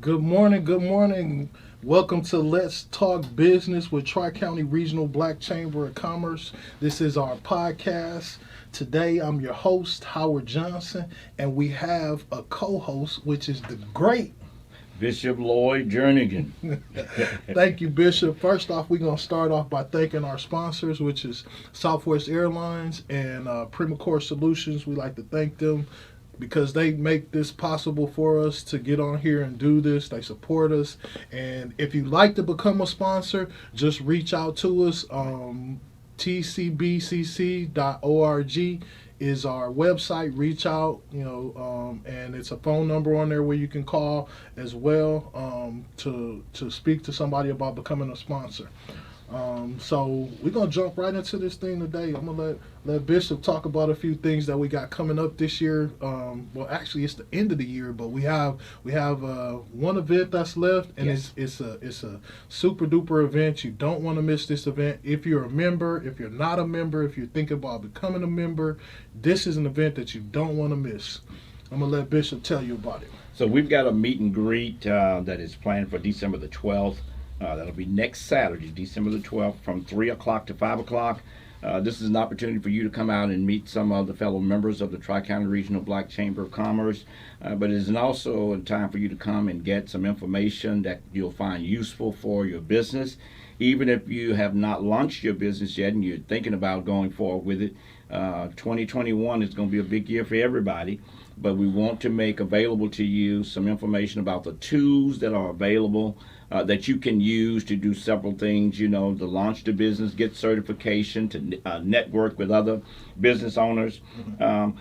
Good morning, good morning. Welcome to Let's Talk Business with Tri-County Regional Black Chamber of Commerce. This is our podcast. Today I'm your host, Howard Johnson, and we have a co-host, which is the great Bishop Lloyd Jernigan. Thank you, Bishop. First off, we're going to start off by thanking our sponsors, which is Southwest Airlines and Primacore Solutions. We like to thank them because they make this possible for us to get on here and do this. They support us. And if you'd like to become a sponsor, just reach out to us. tcbcc.org is our website. Reach out, and it's a phone number on there where you can call as well to speak to somebody about becoming a sponsor. So we're gonna jump right into this thing today. I'm gonna let Bishop talk about a few things that we got coming up this year. Well, actually, it's the end of the year, but we have one event that's left, and Yes. it's a super duper event. You don't want to miss this event. If you're a member, if you're not a member, if you're thinking about becoming a member, this is an event that you don't want to miss. I'm gonna let Bishop tell you about it. So we've got a meet and greet that is planned for December the 12th. That'll be next Saturday, December the 12th, from 3 o'clock to 5 o'clock. This is an opportunity for you to come out and meet some of the fellow members of the Tri-County Regional Black Chamber of Commerce. But it is also a time for you to come and get some information that you'll find useful for your business. Even if you have not launched your business yet and you're thinking about going forward with it, 2021 is going to be a big year for everybody. But we want to make available to you some information about the tools that are available that you can use to do several things, to launch the business, get certification, to network with other business owners.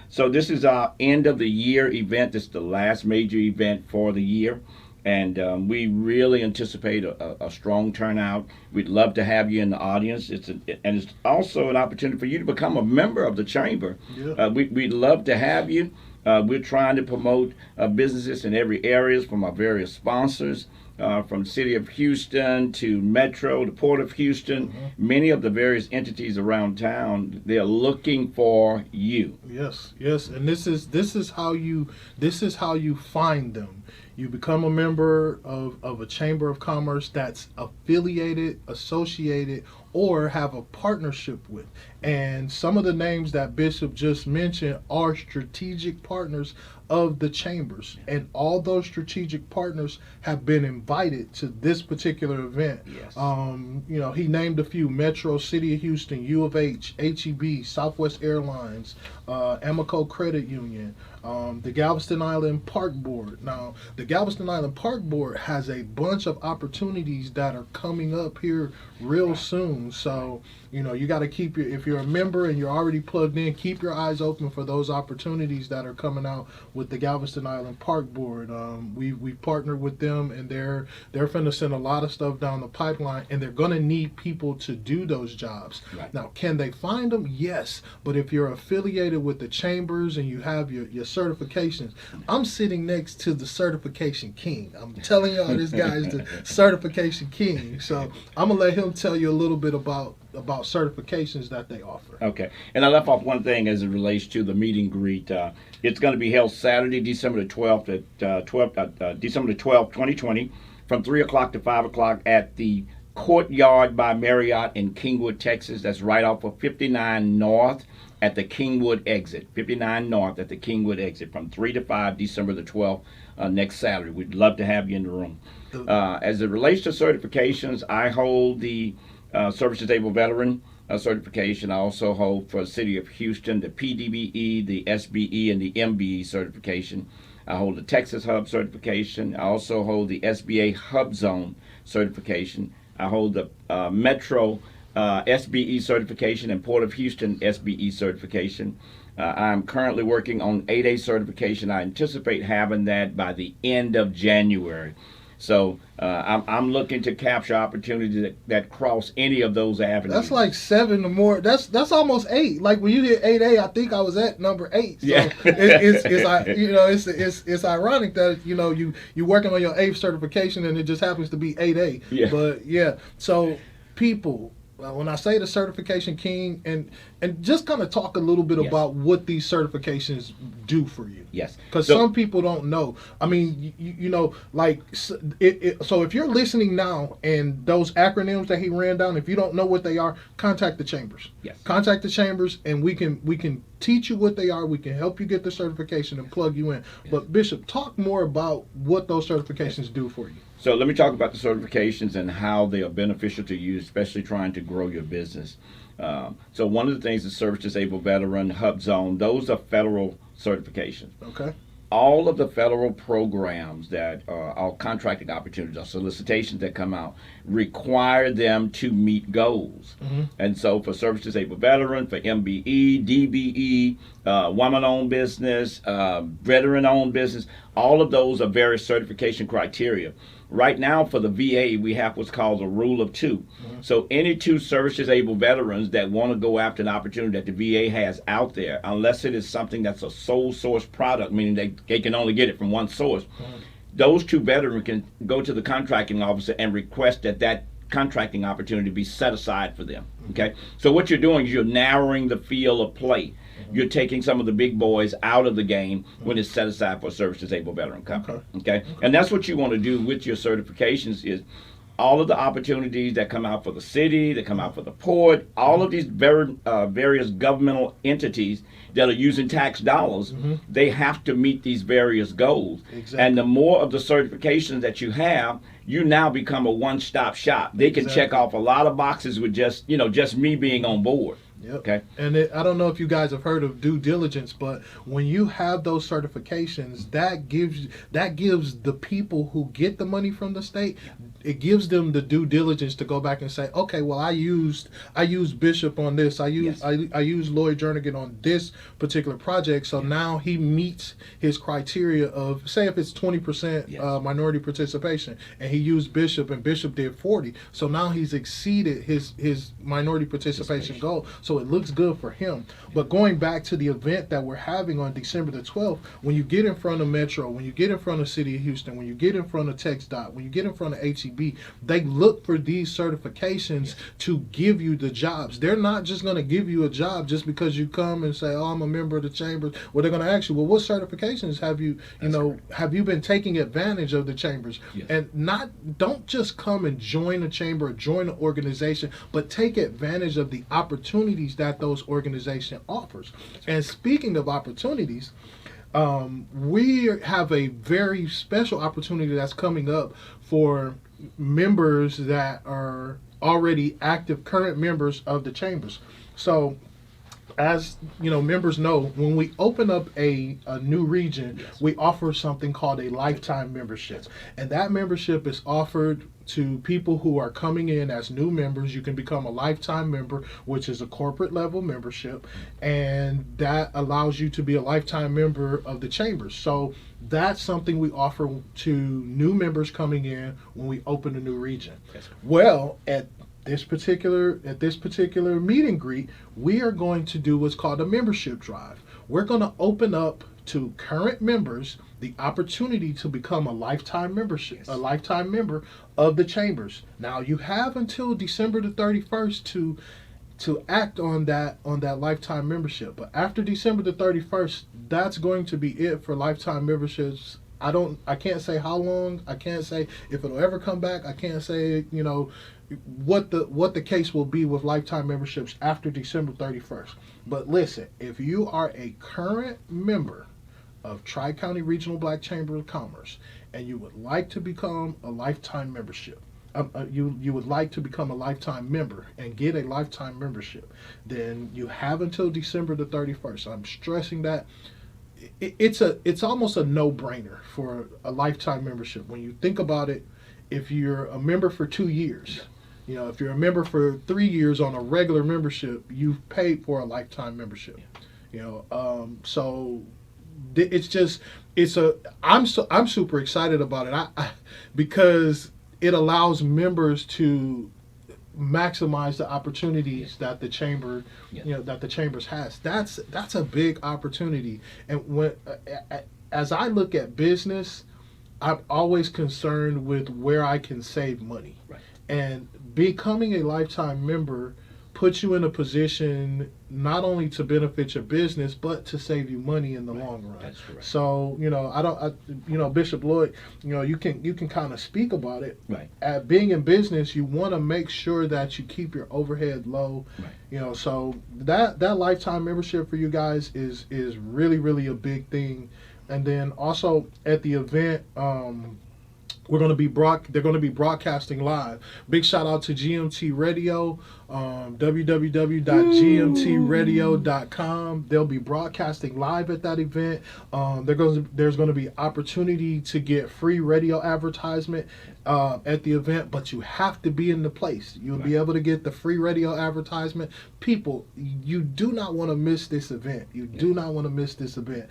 So this is our end of the year event. This is the last major event for the year. And we really anticipate a strong turnout. We'd love to have you in the audience. And it's also an opportunity for you to become a member of the chamber. Yeah. We'd love to have you. We're trying to promote businesses in every area from our various sponsors, from the City of Houston to Metro, the Port of Houston. Many of the various entities around town, they're looking for you. Yes, and this is how you find them. You become a member of a chamber of commerce that's affiliated, associated, or have a partnership with. And some of the names that Bishop just mentioned are strategic partners of the chambers. And all those strategic partners have been invited to this particular event. Yes. He named a few: Metro, City of Houston, U of H, HEB, Southwest Airlines, Amico Credit Union, the Galveston Island Park Board. Now, the Galveston Island Park Board has a bunch of opportunities that are coming up here real soon. So, you got to if you're a member and you're already plugged in, keep your eyes open for those opportunities that are coming out with the Galveston Island Park Board. We partnered with them, and they're finna send a lot of stuff down the pipeline, and they're gonna need people to do those jobs. Right. Now, can they find them? Yes, but if you're affiliated with the chambers and you have your certifications, I'm sitting next to the certification king. I'm telling y'all, this guy is the certification king. So I'm gonna let him tell you a little bit about certifications that they offer. Okay. And I left off one thing as it relates to the meet and greet. It's going to be held Saturday, December the 12th December the 12th, 2020, from 3 o'clock to 5 o'clock at the Courtyard by Marriott in Kingwood, Texas. That's right off of 59 North at the Kingwood exit. 59 North at the Kingwood exit from 3 to 5, December the 12th, next Saturday. We'd love to have you in the room. As it relates to certifications, I hold the Service Disabled Veteran certification. I also hold for the City of Houston the PDBE, the SBE, and the MBE certification. I hold the Texas Hub certification. I also hold the SBA Hub Zone certification. I hold the Metro SBE certification and Port of Houston SBE certification. I'm currently working on 8A certification. I anticipate having that by the end of January. So I'm looking to capture opportunities that cross any of those avenues. That's like 7 or more. That's almost 8. Like when you did 8A, I think I was at number 8. So Yeah. it's ironic that you're working on your 8th certification and it just happens to be 8A. Yeah. But yeah, so people, when I say the certification king, and just kind of talk a little bit Yes. about what these certifications do for you. Yes. Because So- some people don't know. I mean, you know, like, so if you're listening now and those acronyms that he ran down, if you don't know what they are, contact the chambers. Yes. Contact the chambers, and we can teach you what they are. We can help you get the certification and plug you in. But Bishop, talk more about what those certifications do for you. So let me talk about the certifications and how they are beneficial to you, especially trying to grow your business. So one of the things is Service Disabled Veteran, Hub Zone, those are federal certifications. Okay. All of the federal programs that are contracting opportunities, or solicitations that come out, require them to meet goals. And so for Service Disabled Veteran, for MBE, DBE, woman-owned business, veteran-owned business, all of those are various certification criteria. Right now for the VA, we have what's called a rule of two. So any two service disabled veterans that want to go after an opportunity that the VA has out there, unless it is something that's a sole source product, meaning they can only get it from one source, those two veterans can go to the contracting officer and request that contracting opportunity be set aside for them. Okay? So what you're doing is you're narrowing the field of play. You're taking some of the big boys out of the game when it's set aside for a service disabled veteran company. Okay? And that's what you want to do with your certifications is all of the opportunities that come out for the city, that come out for the port, all of these various governmental entities that are using tax dollars, they have to meet these various goals. Exactly. And the more of the certifications that you have, you now become a one-stop shop. They can check off a lot of boxes with just me being on board. Yep. Okay. And I don't know if you guys have heard of due diligence, but when you have those certifications, that gives the people who get the money from the state, it gives them the due diligence to go back and say, okay, well, I used Bishop on this, I used Lloyd Jernigan on this particular project, so now he meets his criteria of, say, if it's 20% minority participation, and he used Bishop, and Bishop did 40, so now he's exceeded his minority participation goal. So it looks good for him. But going back to the event that we're having on December the 12th, when you get in front of Metro, when you get in front of City of Houston, when you get in front of TxDOT, when you get in front of HEB, they look for these certifications to give you the jobs. They're not just going to give you a job just because you come and say, oh, I'm a member of the chambers. Well, they're going to ask you, well, what certifications have you, have you been taking advantage of the chambers? Yes. And don't just come and join a chamber or join an organization, but take advantage of the opportunities that those organizations offers. And speaking of opportunities, we have a very special opportunity that's coming up for members that are already active current members of the chambers. So as you know, members know, when we open up a new region, we offer something called a lifetime membership. And that membership is offered to people who are coming in as new members. You can become a lifetime member, which is a corporate level membership, and that allows you to be a lifetime member of the chambers. So that's something we offer to new members coming in when we open a new region. Yes. Well, at this particular meet and greet, we are going to do what's called a membership drive. We're going to open up to current members the opportunity to become a lifetime membership, a lifetime member of the chambers. Now you have until December the 31st to act on that lifetime membership. But after December the 31st, that's going to be it for lifetime memberships. I can't say how long. I can't say if it'll ever come back. I can't say, what the case will be with lifetime memberships after December 31st. But listen, if you are a current member of Tri-County Regional Black Chamber of Commerce and you would like to become a lifetime membership, you would like to become a lifetime member and get a lifetime membership, then you have until December the 31st. I'm stressing that. It's almost a no-brainer for a lifetime membership. When you think about it, if you're a member for 2 years, if you're a member for 3 years on a regular membership, you've paid for a lifetime membership. So I'm super excited about it. Because it allows members to maximize the opportunities that the chamber, that the chambers has. That's a big opportunity. And as I look at business, I'm always concerned with where I can save money. Right. And becoming a lifetime member puts you in a position not only to benefit your business but to save you money in the long run. That's correct. So Bishop Lloyd, you can kind of speak about it. Right. At being in business, you want to make sure that you keep your overhead low. Right. So that lifetime membership for you guys is really, really a big thing. And then also at the event, they're going to be broadcasting live. Big shout out to GMT Radio, www.gmtradio.com. They'll be broadcasting live at that event. There's going to be opportunity to get free radio advertisement at the event, but you have to be in the place. You'll be able to get the free radio advertisement. People, you do not want to miss this event. You do not want to miss this event.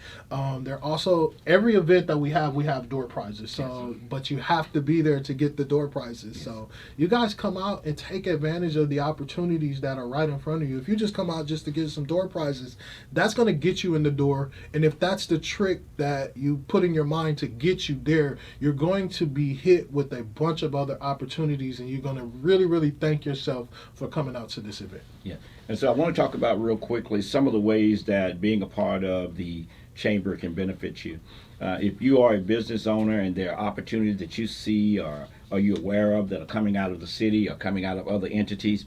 There also, every event that we have door prizes. So, but you have to be there to get the door prizes. So you guys come out and take advantage of the opportunities that are right in front of you. If you just come out just to get some door prizes, that's going to get you in the door. And if that's the trick that you put in your mind to get you there, you're going to be hit with a bunch of other opportunities, and you're going to really, really thank yourself for coming out to this event. Yeah. And so I want to talk about real quickly some of the ways that being a part of the chamber can benefit you. If you are a business owner and there are opportunities that you see or are you aware of that are coming out of the city or coming out of other entities,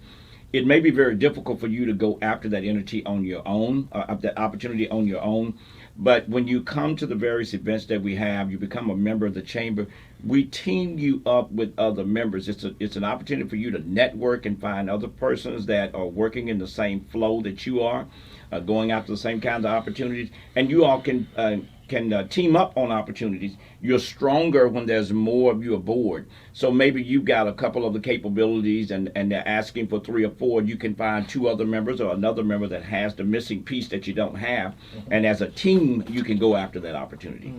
it may be very difficult for you to go after that entity on your own, that opportunity on your own. But when you come to the various events that we have, you become a member of the chamber. We team you up with other members. It's an opportunity for you to network and find other persons that are working in the same flow that you are, going after the same kinds of opportunities, and you all can team up on opportunities. You're stronger when there's more of you aboard. So maybe you've got a couple of the capabilities and they're asking for 3 or 4. You can find 2 other members or another member that has the missing piece that you don't have. And as a team, you can go after that opportunity.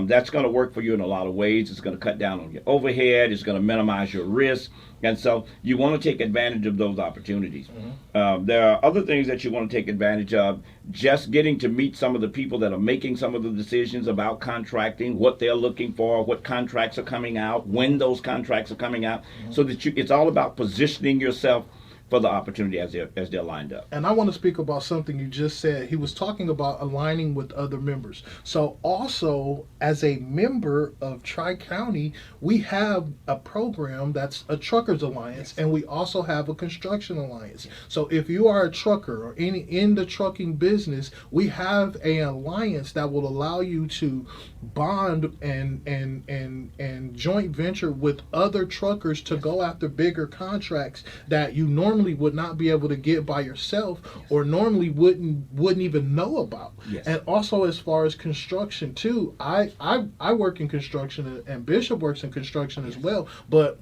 That's going to work for you in a lot of ways. It's going to cut down on your overhead. It's going to minimize your risk. And so you want to take advantage of those opportunities. There are other things that you want to take advantage of. Just getting to meet some of the people that are making some of the decisions about contracting, what they're looking for, what contracts are coming out, when those contracts are coming out, so that it's all about positioning yourself for the opportunity as they're lined up. And I want to speak about something you just said. He was talking about aligning with other members. So also, as a member of Tri-County, we have a program that's a Truckers Alliance, and we also have a Construction Alliance. So if you are a trucker or in the trucking business, we have an alliance that will allow you to bond and joint venture with other truckers to go after bigger contracts that you normally would not be able to get by yourself, or normally wouldn't even know about. And also, as far as construction too, I work in construction, and Bishop works in construction as well, but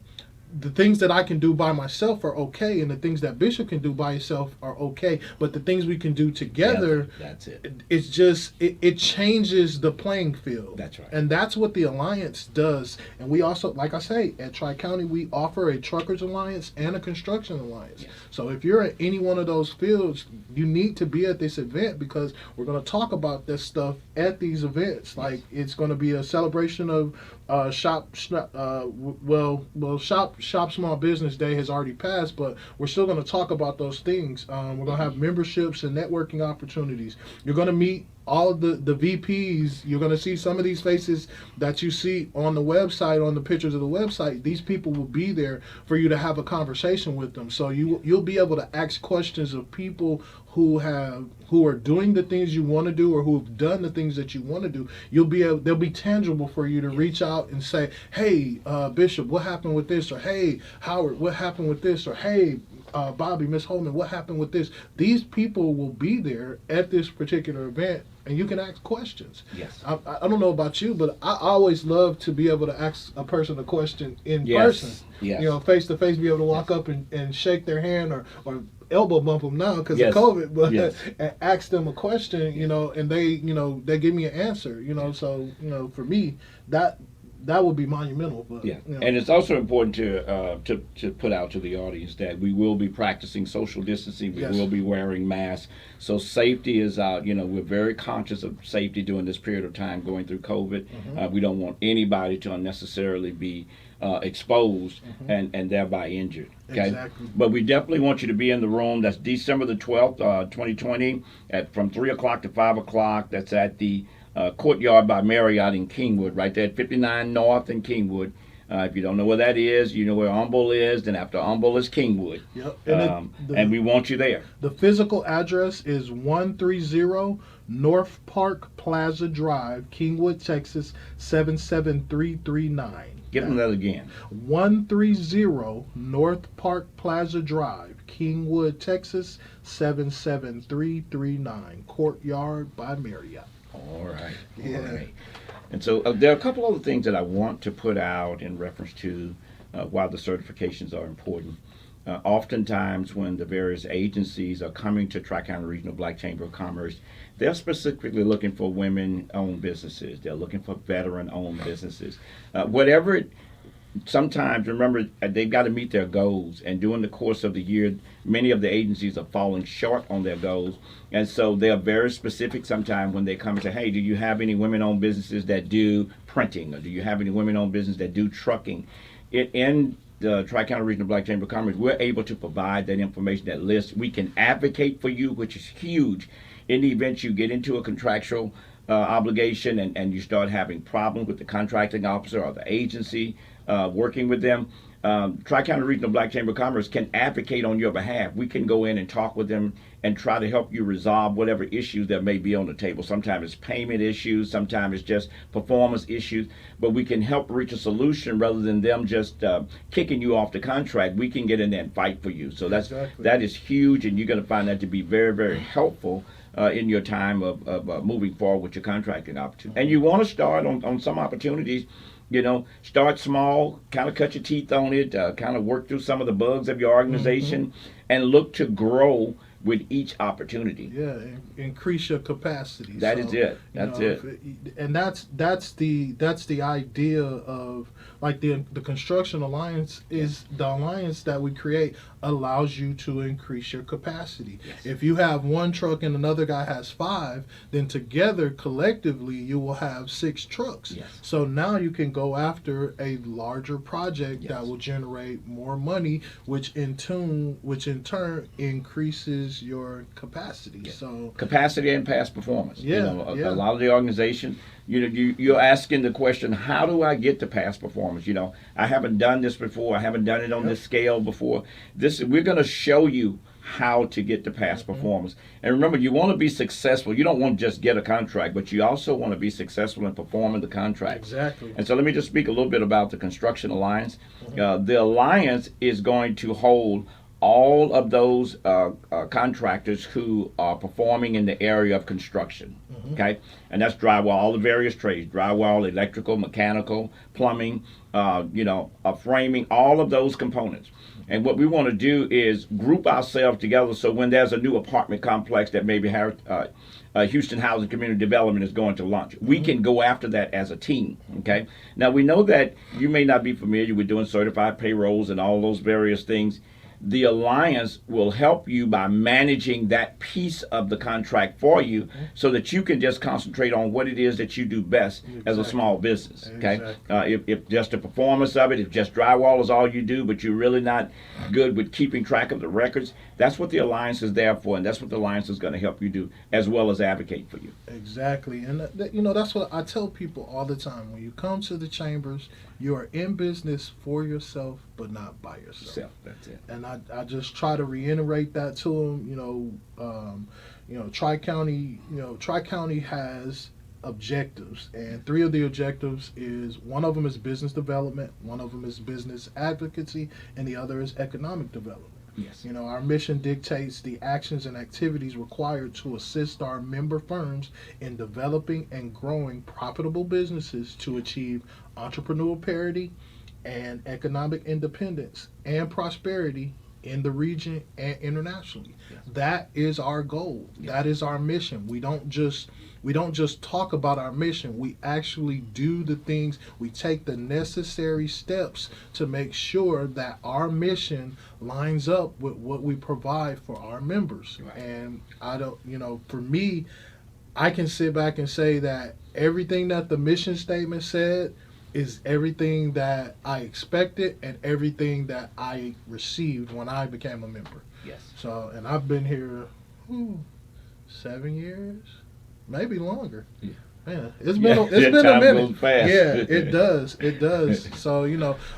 the things that I can do by myself are okay, and the things that Bishop can do by himself are okay, but the things we can do together, that's it. It's just, it changes the playing field. That's right. And that's what the Alliance does. And we also, like I say, at Tri-County, we offer a Truckers Alliance and a Construction Alliance. So if you're in any one of those fields, you need to be at this event, because we're going to talk about this stuff at these events. Like, it's going to be a celebration of Shop Small Business Day has already passed, but we're still going to talk about those things. We're going to have memberships and networking opportunities. You're going to meet all of the VPs. You're going to see some of these faces that you see on the website, on the pictures of the website. These people will be there for you to have a conversation with them. So you'll be able to ask questions of people who are doing the things you want to do, or who have done the things that you want to do. They'll be tangible for you to reach out and say, hey, Bishop, what happened with this? Or hey, Howard, what happened with this? Or hey, Bobby, Miss Holman, what happened with this? These people will be there at this particular event, and you can ask questions. I don't know about you, but I always love to be able to ask a person a question in person. Face to face, be able to walk up and shake their hand, or elbow bump them now because of COVID, but and ask them a question, and they give me an answer, so for me that would be monumental. But, and it's also important to put out to the audience that we will be practicing social distancing. We will be wearing masks. So safety is out. We're very conscious of safety during this period of time going through COVID. We don't want anybody to unnecessarily be exposed and thereby injured. Okay, Exactly. but we definitely want you to be in the room. That's December the 12th, 2020, at from 3 o'clock to 5 o'clock. That's at the Courtyard by Marriott in Kingwood, right there at 59 North in Kingwood. If you don't know where that is, you know where Humble is. Then after Humble is Kingwood, Yep. and we want you there. The physical address is 130 North Park Plaza Drive, Kingwood, Texas 77339. Give them that again. 130 North Park Plaza Drive, Kingwood, Texas 77339. Courtyard by Marriott. All right. Yeah. All right. And so there are a couple other things that I want to put out in reference to why the certifications are important. Oftentimes, when the various agencies are coming to Tri-County Regional Black Chamber of Commerce, they're specifically looking for women-owned businesses. They're looking for veteran-owned businesses. Sometimes, remember, they've got to meet their goals. And during the course of the year, many of the agencies are falling short on their goals. And so they are very specific sometimes when they come and say, hey, do you have any women-owned businesses that do printing? Or do you have any women-owned businesses that do trucking? In the Tri-County Regional Black Chamber of Commerce, we're able to provide that information, that list. We can advocate for you, which is huge. In the event you get into a contractual obligation and you start having problems with the contracting officer or the agency working with them, Tri-County Regional Black Chamber of Commerce can advocate on your behalf. We can go in and talk with them and try to help you resolve whatever issues that may be on the table. Sometimes it's payment issues, sometimes it's just performance issues, but we can help reach a solution rather than them just kicking you off the contract. We can get in there and fight for you. So that is huge, and you're going to find that to be very, very helpful in your time of moving forward with your contracting opportunity. And you want to start on some opportunities. Start small, kind of cut your teeth on it, kind of work through some of the bugs of your organization, and look to grow with each opportunity. Yeah, increase your capacity. That is it. That's it. And that's the idea of, like, the construction alliance is the alliance that we create allows you to increase your capacity. Yes. If you have one truck and another guy has 5, then together collectively you will have 6 trucks. Yes. So now you can go after a larger project Yes. that will generate more money, which in turn increases your capacity. Yes. So Capacity and past performance. Yeah, A lot of the organizations, you're asking the question, how do I get to past performance? I haven't done this before. I haven't done it on this scale before. We're going to show you how to get to past performance. And remember, you want to be successful. You don't want to just get a contract, but you also want to be successful in performing the contract. Exactly. And so let me just speak a little bit about the Construction Alliance. The Alliance is going to hold all of those contractors who are performing in the area of construction, okay? And that's drywall, all the various trades, drywall, electrical, mechanical, plumbing, framing, all of those components. And what we want to do is group ourselves together so when there's a new apartment complex that maybe Houston Housing Community Development is going to launch, we can go after that as a team, okay? Now, we know that you may not be familiar with doing certified payrolls and all those various things. The Alliance will help you by managing that piece of the contract for you so that you can just concentrate on what it is that you do best as a small business, okay? If just the performance of it, if just drywall is all you do, but you're really not good with keeping track of the records, that's what the Alliance is there for, and that's what the Alliance is going to help you do, as well as advocate for you. Exactly. And that's what I tell people all the time. When you come to the chambers, you are in business for yourself, but not by yourself. That's it. And I just try to reiterate that to them. Tri-County has objectives, and 3 of the objectives is, one of them is business development, one of them is business advocacy, and the other is economic development. Yes. Our mission dictates the actions and activities required to assist our member firms in developing and growing profitable businesses to achieve entrepreneurial parity and economic independence and prosperity in the region and internationally. Yes. That is our goal. Yes. That is our mission. We don't just talk about our mission. We actually do the things. We take the necessary steps to make sure that our mission lines up with what we provide for our members. Right. And for me, I can sit back and say that everything that the mission statement said is everything that I expected and everything that I received when I became a member. Yes. So, and I've been here 7 years, maybe longer. Yeah. Man, it's been a Time minute. goes fast. Yeah, it does. It does. So,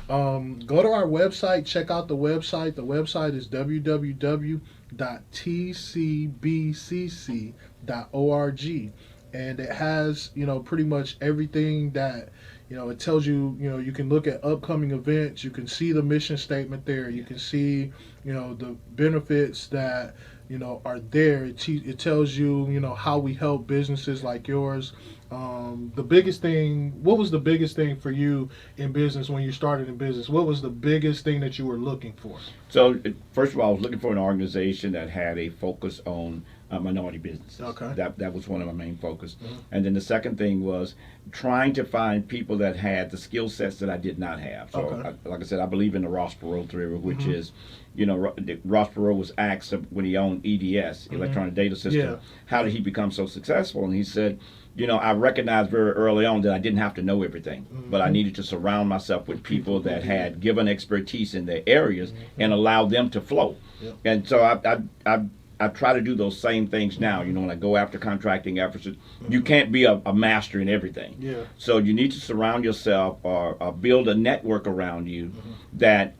go to our website, check out the website. The website is www.tcbcc.org, and it has, pretty much everything that, it tells you, you can look at upcoming events, you can see the mission statement there, you can see, the benefits that, are there. It tells you, how we help businesses like yours. The biggest thing, what was the biggest thing for you in business when you started in business? What was the biggest thing that you were looking for? So, first of all, I was looking for an organization that had a focus on minority businesses. Okay. That was one of my main focus. Mm-hmm. And then the second thing was trying to find people that had the skill sets that I did not have. So, Okay. like I said, I believe in the Ross Perot theory, which is, Ross Perot was asked when he owned EDS, Electronic Data System, Yeah. how did he become so successful? And he said, I recognized very early on that I didn't have to know everything, but I needed to surround myself with people that had given expertise in their areas and allow them to flow. Yep. And so I try to do those same things now. When I go after contracting efforts, you can't be a master in everything. Yeah. So you need to surround yourself or build a network around you that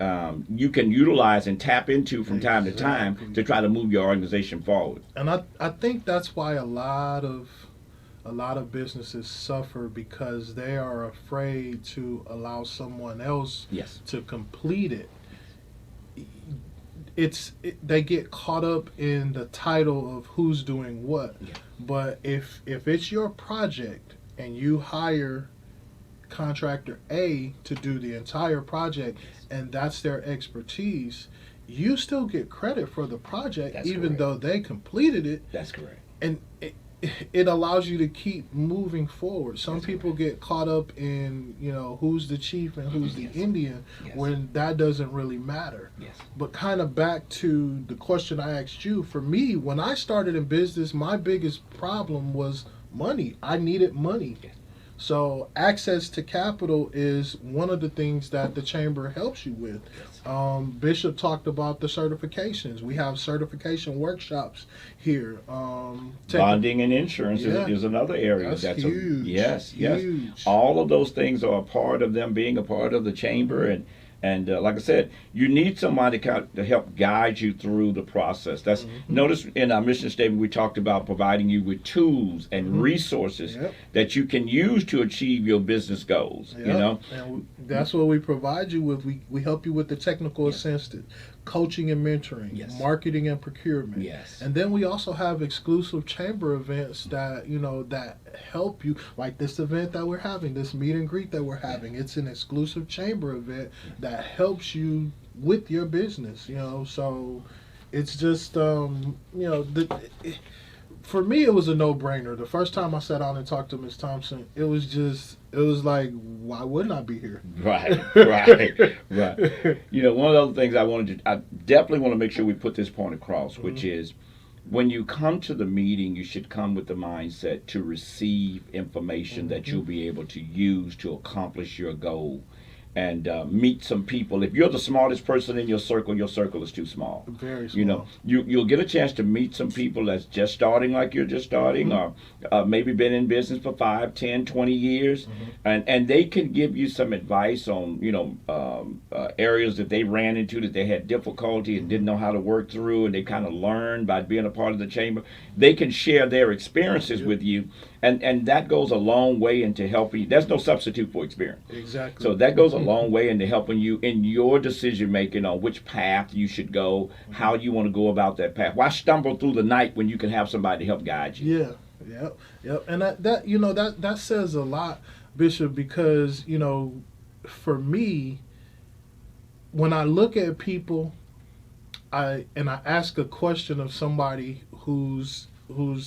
you can utilize and tap into from time to time to try to move your organization forward. And I think that's why a lot of businesses suffer, because they are afraid to allow someone else Yes. to complete it. They get caught up in the title of who's doing what. Yeah. But if it's your project and you hire contractor A to do the entire project, and that's their expertise, you still get credit for the project. That's even correct. though they completed it. That's correct. And it allows you to keep moving forward. Some That's people get caught up in, who's the chief and who's the Yes. Indian, Yes. when that doesn't really matter. Yes. But kind of back to the question I asked you, for me, when I started in business, my biggest problem was money. I needed money. Yes. So access to capital is one of the things that the chamber helps you with. Yes. Bishop talked about the certifications. We have certification workshops here. Bonding and insurance Yeah. is another area. That's huge. Yes. Huge. All of those things are a part of them being a part of the chamber, and like I said, you need somebody to help guide you through the process. That's notice in our mission statement we talked about providing you with tools and resources Yep. that you can use to achieve your business goals. Yep. And that's what we provide you with. We help you with the technical assistance, coaching and mentoring, Yes. marketing and procurement. Yes. And then we also have exclusive chamber events that that help you, like this event that we're having, this meet and greet that we're having. It's an exclusive chamber event that helps you with your business. So it's just for me, it was a no-brainer. The first time I sat down and talked to Ms. Thompson, it was like, why wouldn't I be here? Right. One of the things I definitely want to make sure we put this point across, which is when you come to the meeting, you should come with the mindset to receive information that you'll be able to use to accomplish your goal. And meet some people. If you're the smartest person in your circle is too small. Very small. You'll get a chance to meet some people that's just starting like you're just starting, or maybe been in business for 5, 10, 20 years, and they can give you some advice on areas that they ran into that they had difficulty and didn't know how to work through, and they kind of learned by being a part of the chamber. They can share their experiences with you, and that goes a long way into helping you. There's no substitute for experience. Exactly. So that goes a long way into helping you in your decision making on which path you should go, how you want to go about that path. Why stumble through the night when you can have somebody to help guide you? Yep. And that says a lot, Bishop, because for me, when I look at people, I ask a question of somebody who's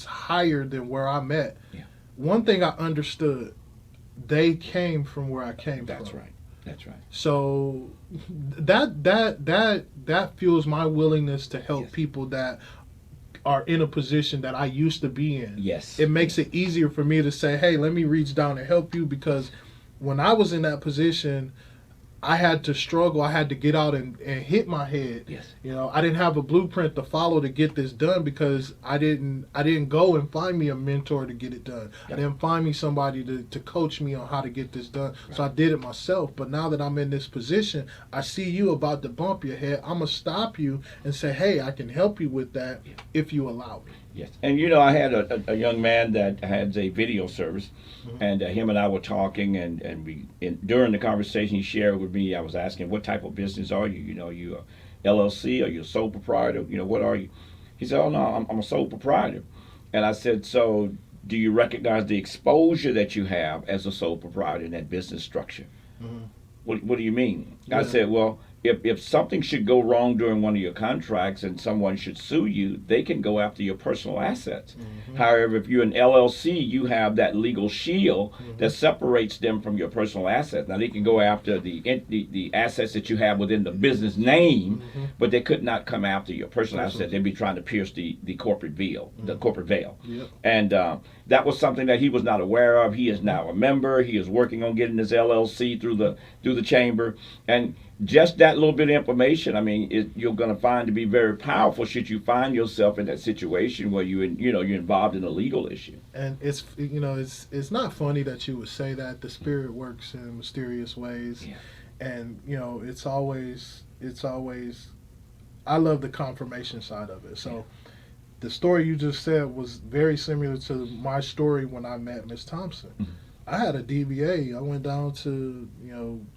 higher than where I'm at. Yeah. One thing I understood, they came from where I came from. That's right. So that fuels my willingness to help people that are in a position that I used to be in. Yes. It makes it easier for me to say, hey, let me reach down and help you, because when I was in that position, I had to struggle. I had to get out and hit my head. Yes. You know, I didn't have a blueprint to follow to get this done because I didn't go and find me a mentor to get it done. Yep. I didn't find me somebody to coach me on how to get this done. Right. So I did it myself. But now that I'm in this position, I see you about to bump your head. I'm going to stop you and say, hey, I can help you with that if you allow me. Yes, and you know, I had a young man that has a video service, and him and I were talking, and during the conversation he shared with me, I was asking, what type of business are you? You know, you a LLC, or you a sole proprietor? You know, what are you? He said, oh no, I'm a sole proprietor. And I said, so do you recognize the exposure that you have as a sole proprietor in that business structure? Mm-hmm. What do you mean? Yeah. I said, well, if something should go wrong during one of your contracts and someone should sue you, they can go after your personal assets. Mm-hmm. However, if you're an LLC, you have that legal shield that separates them from your personal assets. Now, they can go after the assets that you have within the business name, but they could not come after your personal assets. They'd be trying to pierce the corporate veil, the corporate veil. Yep. And that was something that he was not aware of. He is now a member. He is working on getting his LLC through the chamber. And just that little bit of information, I mean, you're going to find to be very powerful should you find yourself in that situation where you're involved in a legal issue. And it's not funny that you would say that. The spirit works in mysterious ways, and it's always. I love the confirmation side of it. So, the story you just said was very similar to my story when I met Miss Thompson. Mm-hmm. I had a DBA. I went down to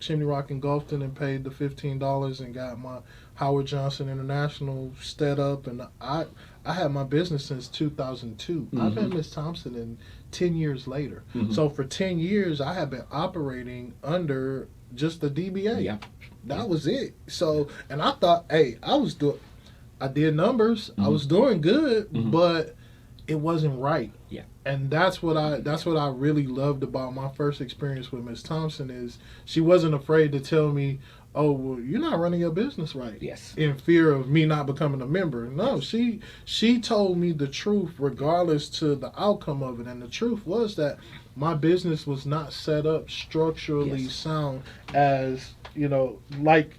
Chimney Rock and Gulfton and paid the $15 and got my Howard Johnson International set up, and I had my business since 2002. Mm-hmm. I've met Miss Thompson in 10 years later. Mm-hmm. So for 10 years, I have been operating under just the DBA. Yeah. That was it. So, and I thought, hey, I did numbers. Mm-hmm. I was doing good, but it wasn't right. Yeah. And that's what I really loved about my first experience with Miss Thompson is she wasn't afraid to tell me, oh, well, you're not running your business right. Yes. In fear of me not becoming a member. No, she told me the truth regardless to the outcome of it. And the truth was that my business was not set up structurally sound as, like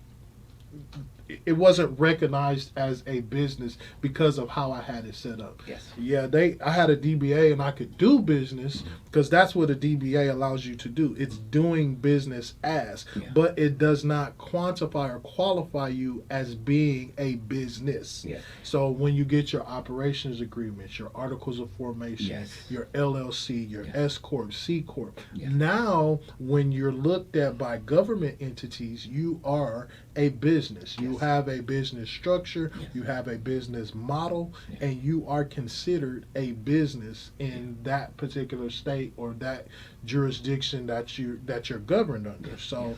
it wasn't recognized as a business because of how I had it set up. Yes. Yeah, I had a DBA and I could do business because that's what a DBA allows you to do. It's doing business as, but it does not quantify or qualify you as being a business. Yeah. So when you get your operations agreements, your articles of formation, your LLC, your S Corp, C Corp, now when you're looked at by government entities, you are a business. You have a business structure, you have a business model, and you are considered a business in that particular state or that jurisdiction that you're governed under. So,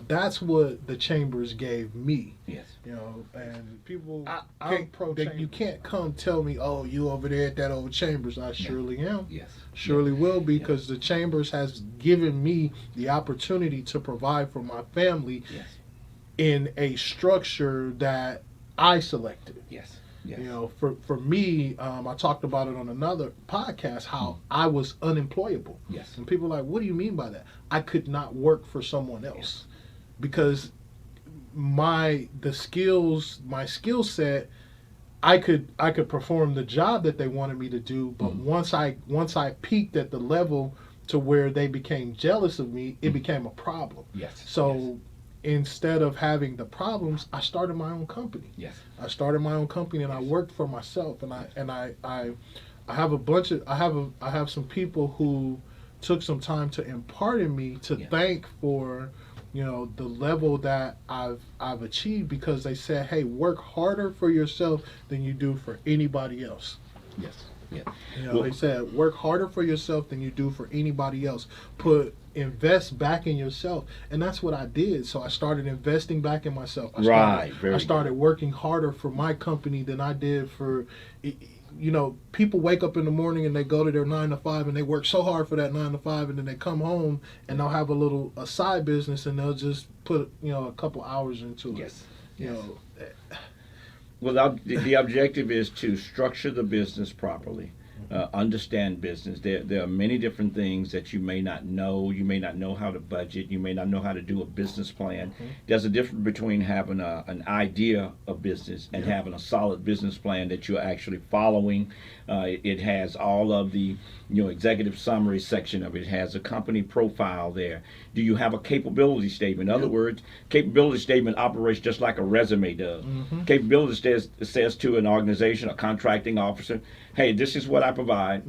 that's what the chambers gave me. Yes. And people you can't come tell me, oh, you over there at that old chambers. I surely am. Yes. Surely will, because the chambers has given me the opportunity to provide for my family. Yes. In a structure that I selected. Yes. Yes. For me, I talked about it on another podcast, how I was unemployable. Yes. And people are like, what do you mean by that? I could not work for someone else because my skill set, I could perform the job that they wanted me to do, but once I peaked at the level to where they became jealous of me, it became a problem. Yes. So instead of having the problems, I started my own company. Yes. I started my own company and I worked for myself, and I have I have some people who took some time to impart in me to thank for the level that I've achieved, because they said, hey, work harder for yourself than you do for anybody else. Yes. Yeah. They said work harder for yourself than you do for anybody else. Invest back in yourself, and that's what I did. So I started investing back in myself. I started working harder for my company than I did for. People wake up in the morning and they go to their 9 to 5 and they work so hard for that 9 to 5, and then they come home and they'll have a side business and they'll just put a couple hours into it. Yes. Well, the objective is to structure the business properly, understand business. There are many different things that you may not know. You may not know how to budget. You may not know how to do a business plan. There's a difference between having an idea of business and having a solid business plan that you're actually following. It has all of the executive summary section of it. It has a company profile there. Do you have a capability statement? In other words, capability statement operates just like a resume does. Capability says to an organization, a contracting officer, hey, this is what I provide.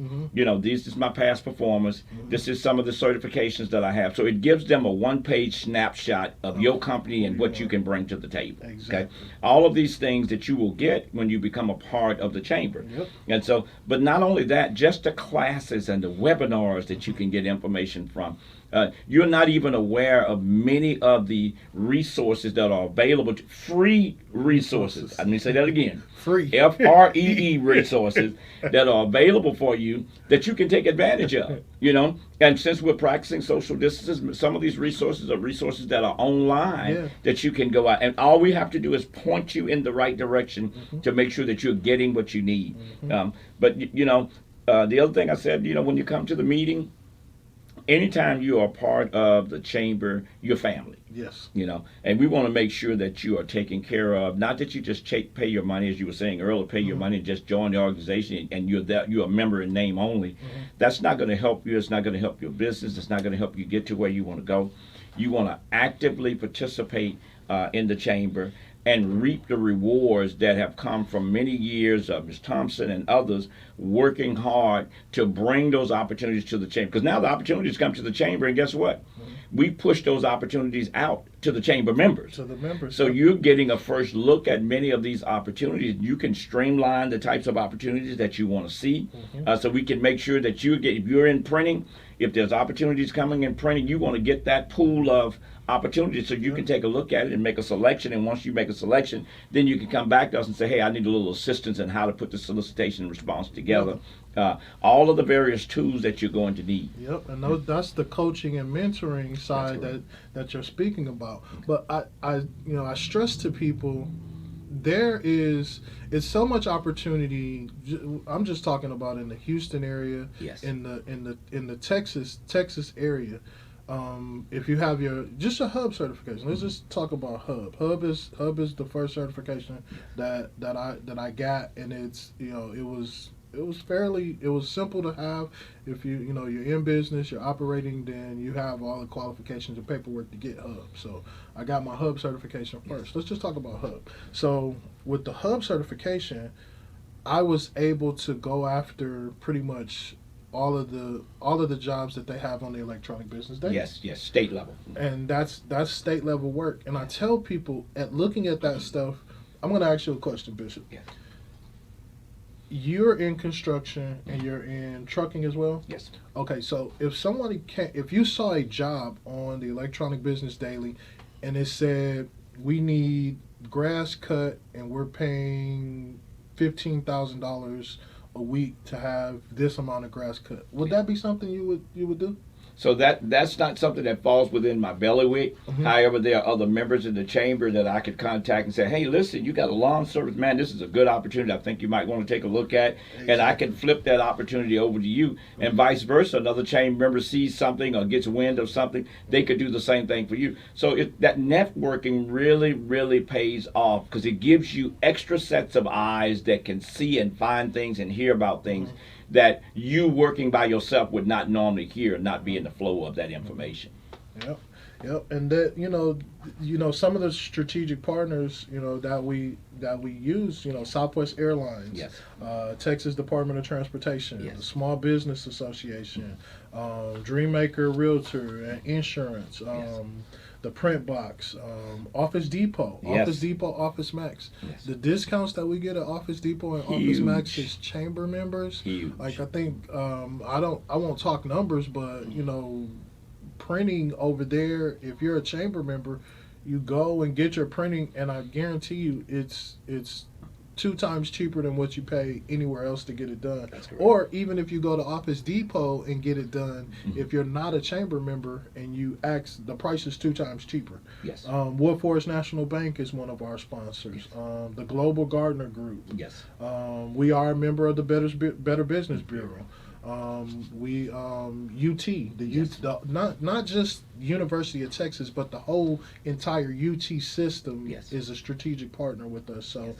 This is my past performance. This is some of the certifications that I have. So it gives them a one-page snapshot of your company and what you can bring to the table. Okay, all of these things that you will get when you become a part of the chamber. And so, but not only that, just the classes and the webinars that you can get information from. You're not even aware of many of the resources that are available, free resources. Let me say that again. Free. FREE resources that are available for you that you can take advantage of, And since we're practicing social distances, some of these resources are resources that are online that you can go out. And all we have to do is point you in the right direction to make sure that you're getting what you need. But the other thing I said, when you come to the meeting, anytime you are part of the chamber, your family. Yes. And we want to make sure that you are taken care of. Not that you just pay your money, as you were saying earlier, pay your money and just join the organization and you're a member in name only. That's not going to help you. It's not going to help your business. It's not going to help you get to where you want to go. You want to actively participate in the chamber and reap the rewards that have come from many years of Ms. Thompson and others working hard to bring those opportunities to the chamber. Because now the opportunities come to the chamber, and guess what? We push those opportunities out to the chamber members. To the members. So you're getting a first look at many of these opportunities. You can streamline the types of opportunities that you want to see. So we can make sure that if you're in printing, if there's opportunities coming in printing, you want to get that pool of opportunities so you can take a look at it and make a selection. And once you make a selection, then you can come back to us and say, hey, I need a little assistance in how to put the solicitation response together. All of the various tools that you're going to need. And that's the coaching and mentoring side that you're speaking about. But I stress to people, it's so much opportunity. I'm just talking about in the Houston area, in the Texas area. If you have your hub certification, let's just talk about hub. Hub is the first certification that I got, and it was simple to have. If you're in business, you're operating, then you have all the qualifications and paperwork to get hub. So I got my hub certification first. Let's just talk about hub. So with the hub certification, I was able to go after pretty much all of the jobs that they have on the electronic business day. Yes, state level. And that's state level work. And I tell people, looking at that stuff, I'm going to ask you a question, Bishop. Yes. You're in construction and you're in trucking as well? Yes. Okay, so if you saw a job on the Electronic Business Daily and it said, we need grass cut and we're paying $15,000 a week to have this amount of grass cut, would that be something you would do? So that's not something that falls within my bailiwick. However, there are other members in the chamber that I could contact and say, hey, listen, you got a lawn service, man, this is a good opportunity I think you might want to take a look at. And I can flip that opportunity over to you. And vice versa. Another chamber member sees something or gets wind of something, they could do the same thing for you. So that networking really, really pays off, because it gives you extra sets of eyes that can see and find things and hear about things that you working by yourself would not normally hear, not be in the flow of that information. Yep. And that some of the strategic partners that we use, Southwest Airlines, Texas Department of Transportation, the Small Business Association, Dreammaker Realtor and Insurance, the Print Box, Office Depot, Office Depot, Office Max. The discounts that we get at Office Depot and Office Max is chamber members. Huge. Like I think I won't talk numbers, but printing over there, if you're a chamber member, you go and get your printing, and I guarantee you it's 2 times cheaper than what you pay anywhere else to get it done. That's correct. Or even if you go to Office Depot and get it done, Mhm. if you're not a chamber member and you ask, the price is 2 times cheaper. Yes. Wood Forest National Bank is one of our sponsors. The Global Gardner Group. Yes. We are a member of the Better Business Bureau. UT, Yes. not just University of Texas, but the whole entire UT system Yes. is a strategic partner with us. So Yes.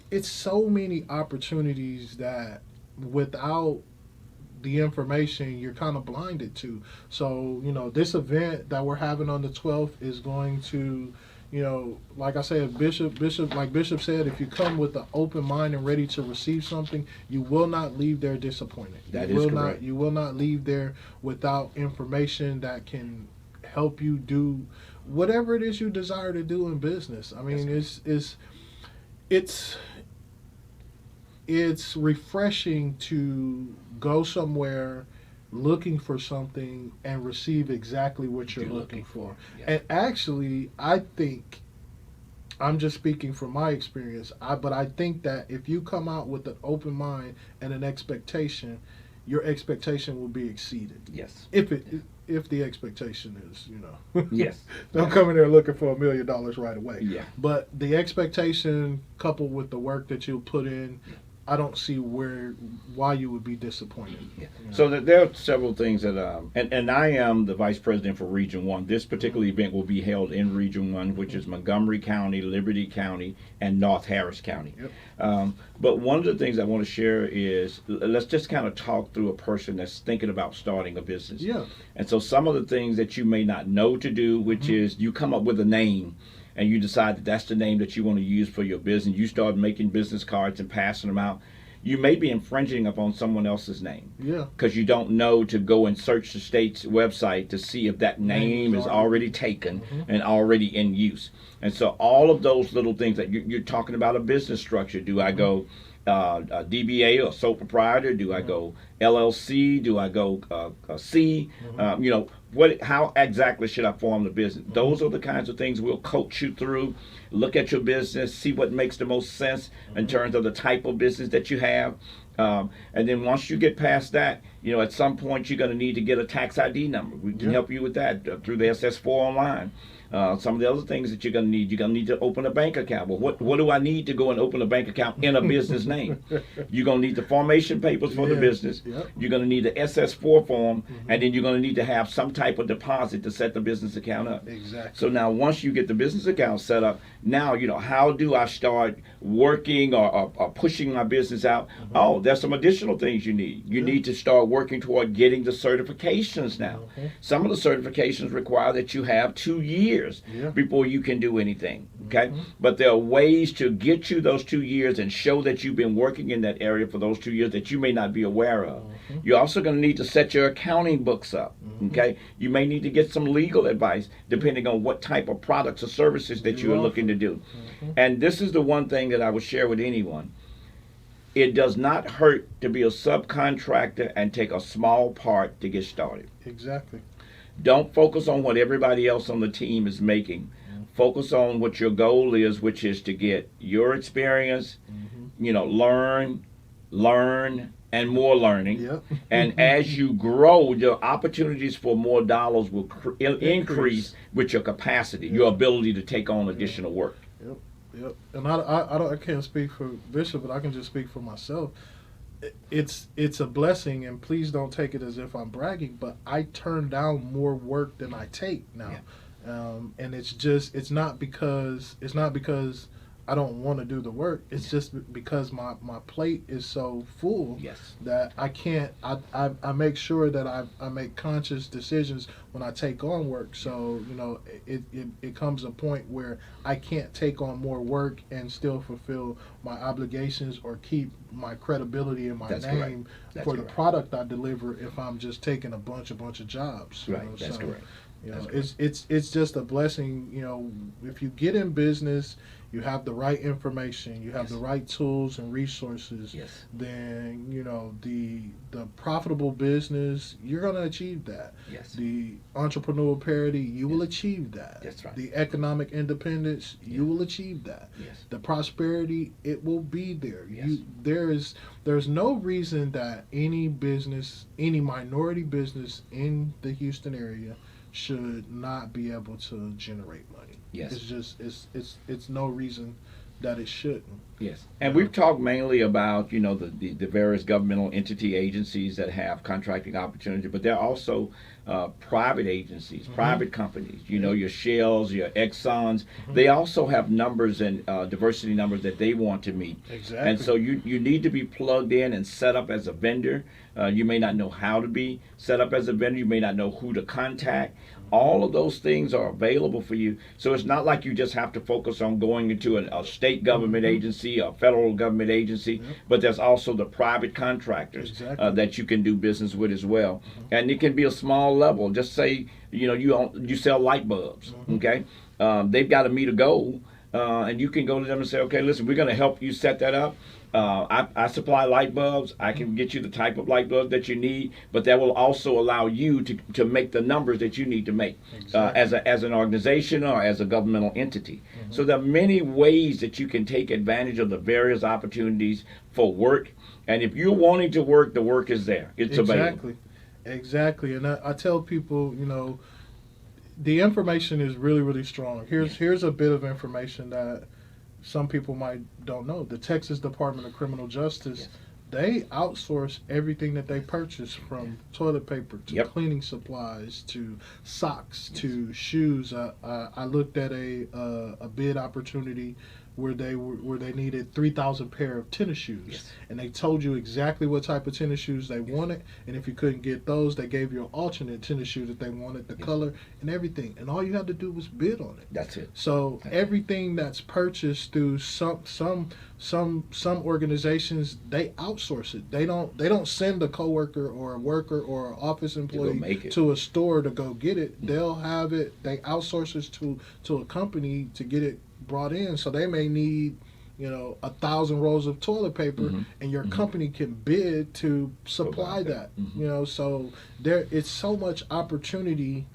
it's so many opportunities that without the information you're kind of blinded to. So, this event that we're having on the 12th is going to, like I said, like Bishop said, if you come with an open mind and ready to receive something, you will not leave there disappointed. That you is will correct. Not, you will not leave there without information that can help you do whatever it is you desire to do in business. I mean, it's refreshing to go somewhere looking for something and receive exactly what you're looking for. Yes. And actually, I think, I'm just speaking from my experience, but I think that if you come out with an open mind and an expectation, your expectation will be exceeded. Yes. If the expectation is, Yes. don't come in there looking for $1 million right away. Yeah. But the expectation coupled with the work that you'll put in, I don't see why you would be disappointed. Yeah. So there are several things that, and I am the vice president for Region 1. This particular event will be held in Region 1, which is Montgomery County, Liberty County, and North Harris County. Yep. But one of the things I want to share is, let's just kind of talk through a person that's thinking about starting a business. Yeah. And so some of the things that you may not know to do, which is you come up with a name, and you decide that that's the name that you want to use for your business. You start making business cards and passing them out. You may be infringing upon someone else's name. Yeah. Because you don't know to go and search the state's website to see if that name is already taken and already in use. And so all of those little things that you're talking about, a business structure. Do I go a DBA or sole proprietor? Do I go LLC? Do I go C? How exactly should I form the business? Those are the kinds of things we'll coach you through. Look at your business, see what makes the most sense in terms of the type of business that you have. And then once you get past that, at some point you're going to need to get a tax ID number. We can help you with that through the SS4 online. Some of the other things that you're going to need to open a bank account. Well, what do I need to go and open a bank account in a business name? You're going to need the formation papers for the business. Yep. You're going to need the SS4 form, and then you're going to need to have some type of deposit to set the business account up. Exactly. So now once you get the business account set up, now, how do I start working or pushing my business out? Oh, there's some additional things you need. You need to start working toward getting the certifications now. Some of the certifications require that you have 2 years before you can do anything. Okay? But there are ways to get you those 2 years and show that you've been working in that area for those 2 years that you may not be aware of. You're also going to need to set your accounting books up. Okay? You may need to get some legal advice depending on what type of products or services that you are looking to do. And this is the one thing that I would share with anyone. It does not hurt to be a subcontractor and take a small part to get started. Exactly. Don't focus on what everybody else on the team is making. Focus on what your goal is, which is to get your experience, learn, and more learning. Yep. And as you grow, your opportunities for more dollars will increase with your capacity, your ability to take on additional work. Yep. And I can't speak for Bishop, but I can just speak for myself. It's a blessing, and please don't take it as if I'm bragging, but I turn down more work than I take now. And it's not because I don't want to do the work. It's just because my plate is so full that I can't. I make sure that I make conscious decisions when I take on work. So it comes a point where I can't take on more work and still fulfill my obligations or keep my credibility and my name for the product I deliver if I'm just taking a bunch of jobs. That's correct. It's just a blessing. If you get in business, you have the right information, you have Yes. the right tools and resources, Yes. then the profitable business, you're going to achieve that. Yes. The entrepreneurial parity, you will Yes. achieve that. That's right. The economic independence, you Yeah. will achieve that. Yes. The prosperity, it will be there. Yes. There's no reason that any business, any minority business in the Houston area should not be able to generate money. Yes. It's just it's no reason that it shouldn't. Yes, and we've talked mainly about the various governmental entity agencies that have contracting opportunity, but there are also private agencies, private companies. Your Shells, your Exxons. They also have numbers and diversity numbers that they want to meet. Exactly. And so you need to be plugged in and set up as a vendor. You may not know how to be set up as a vendor. You may not know who to contact. All of those things are available for you. So it's not like you just have to focus on going into a state government agency, a federal government agency, but there's also the private contractors Exactly. that you can do business with as well. And it can be a small level. Just say, you sell light bulbs, okay? They've got to meet a goal, and you can go to them and say, okay, listen, we're going to help you set that up. I supply light bulbs. I can get you the type of light bulbs that you need, but that will also allow you to make the numbers that you need to make Exactly. as an organization or as a governmental entity. So there are many ways that you can take advantage of the various opportunities for work. And if you're wanting to work, the work is there. It's available. Exactly. And I tell people, the information is really, really strong. Here's a bit of information that some people might don't know. The Texas Department of Criminal Justice, Yes. they outsource everything that they purchase, from toilet paper to Yep. cleaning supplies to socks to shoes. I looked at a bid opportunity where they needed 3,000 pair of tennis shoes, Yes. and they told you exactly what type of tennis shoes they wanted, and if you couldn't get those, they gave you an alternate tennis shoe that they wanted, the Yes. color and everything, and all you had to do was bid on it. That's it. So That's it. everything that's purchased through some organizations, they outsource it. They don't send a coworker or a worker or an office make employee it. to a store to go get it. They'll have it. They outsource it to a company to get it brought in. So they may need 1,000 rolls of toilet paper, and your company can bid to supply Provide that. that. So it's so much opportunity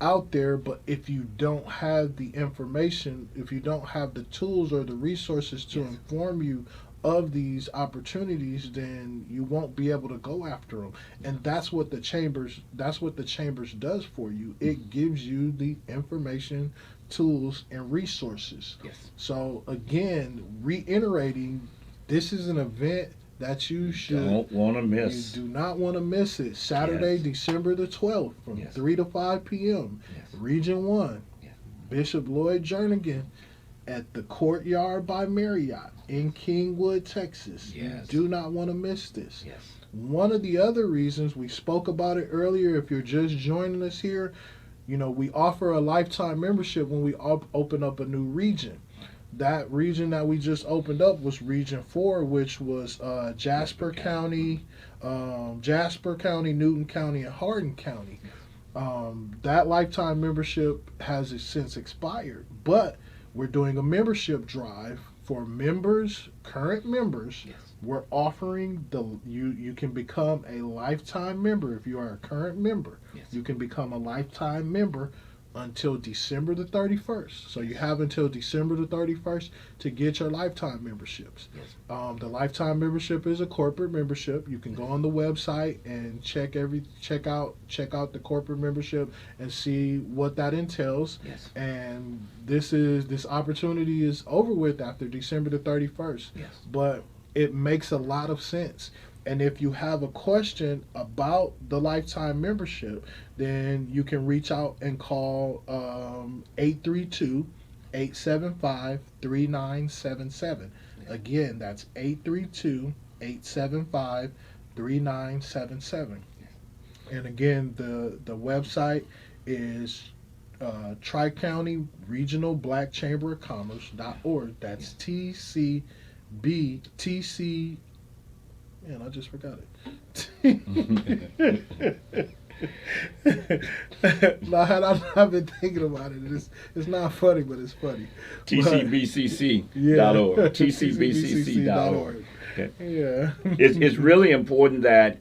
out there, but if you don't have the information, if you don't have the tools or the resources to Yes. inform you of these opportunities, then you won't be able to go after them. And that's what the chambers does for you. It gives you the information, tools, and resources. Yes. So again, reiterating, this is an event that you should Don't want to miss. you do not want to miss it. Saturday, Yes. December the 12th from Yes. 3 to 5 p.m. Yes. Region 1. Yes. Bishop Lloyd Jernigan at the Courtyard by Marriott in Kingwood, Texas. Yes. You do not want to miss this. Yes. One of the other reasons, we spoke about it earlier, if you're just joining us here, we offer a lifetime membership when we open up a new region. That region that we just opened up was Region 4, which was Jasper County, Newton County, and Hardin County. That lifetime membership has since expired, but we're doing a membership drive for members, current members. Yes. We're offering you can become a lifetime member if you are a current member. Yes. You can become a lifetime member until December the 31st. So you have until December the 31st to get your lifetime memberships. Yes. The lifetime membership is a corporate membership. You can go on the website and check out the corporate membership and see what that entails. Yes. And this opportunity is over with after December the 31st. Yes. But it makes a lot of sense. And if you have a question about the lifetime membership, then you can reach out and call 832-875-3977. Again, that's 832-875-3977. And again, the website is Tri-County Regional Black Chamber of Commerce.org. That's TC. Man, I just forgot it. No, I've been thinking about it. It's not funny, but it's funny. TCBCC.org. TCBCC.org. Okay. Yeah. It's really important that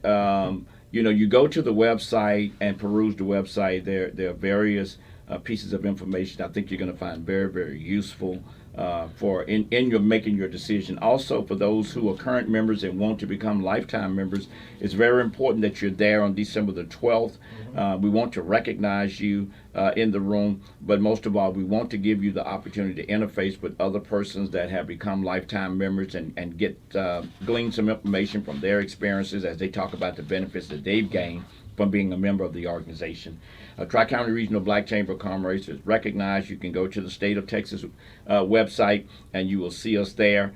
you go to the website and peruse the website. There are various pieces of information I think you're going to find very, very useful for in your making your decision. Also, for those who are current members and want to become lifetime members, it's very important that you're there on December the 12th. We want to recognize you in the room, but most of all, we want to give you the opportunity to interface with other persons that have become lifetime members and get glean some information from their experiences as they talk about the benefits that they've gained from being a member of the organization. Tri-County Regional Black Chamber of Commerce is recognized. You can go to the State of Texas website and you will see us there.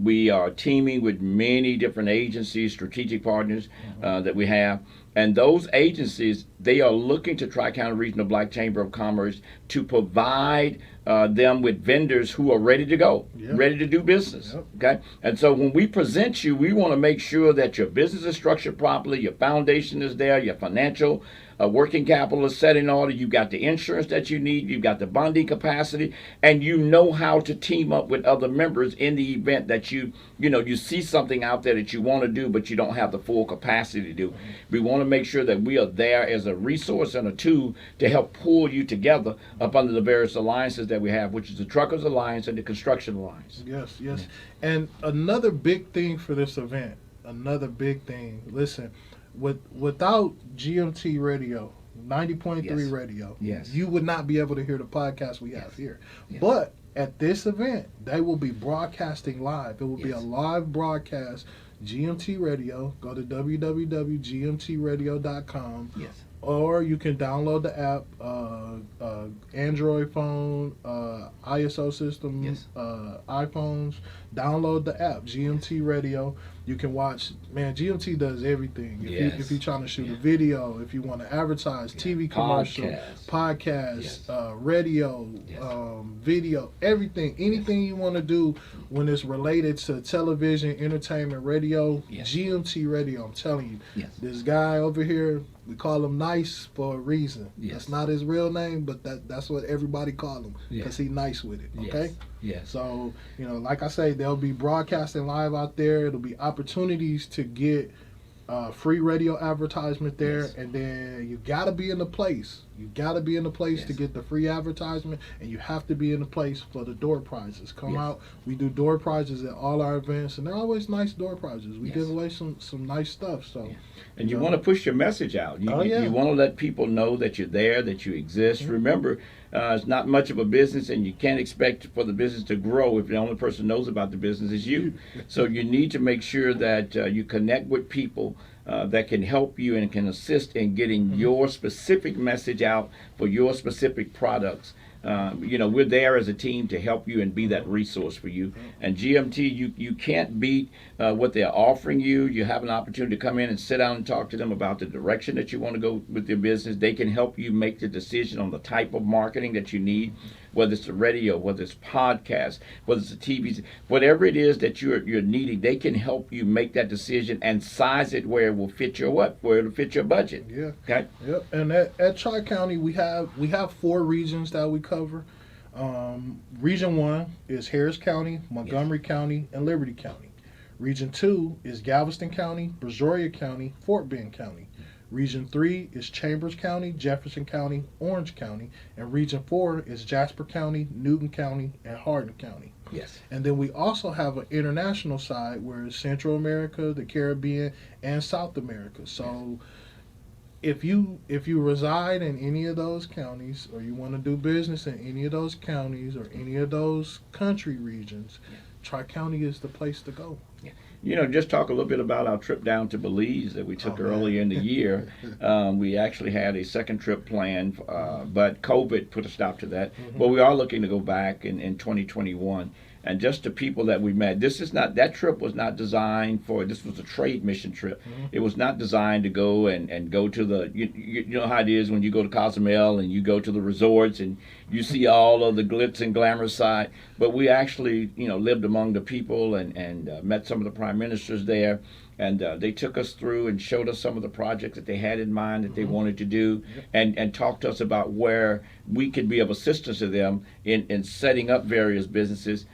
We are teaming with many different agencies, strategic partners that we have. And those agencies, they are looking to Tri-County Regional Black Chamber of Commerce to provide them with vendors who are ready to go, ready to do business. Okay, and so when we present you, we want to make sure that your business is structured properly, your foundation is there, your financial working capital is set in order, you've got the insurance that you need, you've got the bonding capacity, and you know how to team up with other members in the event that you see something out there that you want to do, but you don't have the full capacity to do. We want to make sure that we are there as a resource and a tool to help pull you together up under the various alliances that we have, which is the Truckers Alliance and the Construction Alliance. Yes. And another big thing for this event, listen, without GMT Radio, 90.3 radio, you would not be able to hear the podcast we have here. But at this event, they will be broadcasting live. It will be a live broadcast. GMT Radio, go to www.gmtradio.com. Or you can download the app, Android phone, ISO system, iPhones. Download the app, GMT Radio. You can watch. Man, GMT does everything. If you're trying to shoot a video, if you want to advertise, TV commercial, podcast, radio, video, everything, anything you want to do when it's related to television, entertainment, radio, GMT Radio. I'm telling you, this guy over here, we call him Nice for a reason. That's not his real name, but that's what everybody call him because he's nice with it. Okay. So like I say, they'll be broadcasting live out there. It'll be opportunities to get free radio advertisement there, and then you gotta be in the place. You gotta be in the place to get the free advertisement, and you have to be in the place for the door prizes. Come out. We do door prizes at all our events, and they're always nice door prizes. We give away some nice stuff. So, and you want to push your message out. You want to let people know that you're there, that you exist. Remember, it's not much of a business, and you can't expect for the business to grow if the only person knows about the business is you. So you need to make sure that you connect with people that can help you and can assist in getting your specific message out for your specific products. We're there as a team to help you and be that resource for you. And GMT, you can't beat what they're offering you. You have an opportunity to come in and sit down and talk to them about the direction that you want to go with your business. They can help you make the decision on the type of marketing that you need, whether it's the radio, whether it's podcasts, whether it's the TV, whatever it is that you're needing. They can help you make that decision and size it where it will fit your where it'll fit your budget. Okay. Yep. And at Tri-County, we have 4 regions that we cover. Region 1 is Harris County, Montgomery County, and Liberty County. Region 2 is Galveston County, Brazoria County, Fort Bend County. Region 3 is Chambers County, Jefferson County, Orange County, and Region 4 is Jasper County, Newton County, and Hardin County. And then we also have an international side where it's Central America, the Caribbean, and South America. So if you reside in any of those counties, or you want to do business in any of those counties or any of those country regions, Tri-County is the place to go. Just talk a little bit about our trip down to Belize that we took earlier in the year. We actually had a second trip planned, but COVID put a stop to that. But we are looking to go back in 2021. And just the people that we met, that trip was not designed this was a trade mission trip. It was not designed to go and go to the, you know how it is when you go to Cozumel and you go to the resorts and you see all of the glitz and glamour side. But we actually, lived among the people and met some of the prime ministers there. and they took us through and showed us some of the projects that they had in mind that they wanted to do, and talked to us about where we could be of assistance to them in setting up various businesses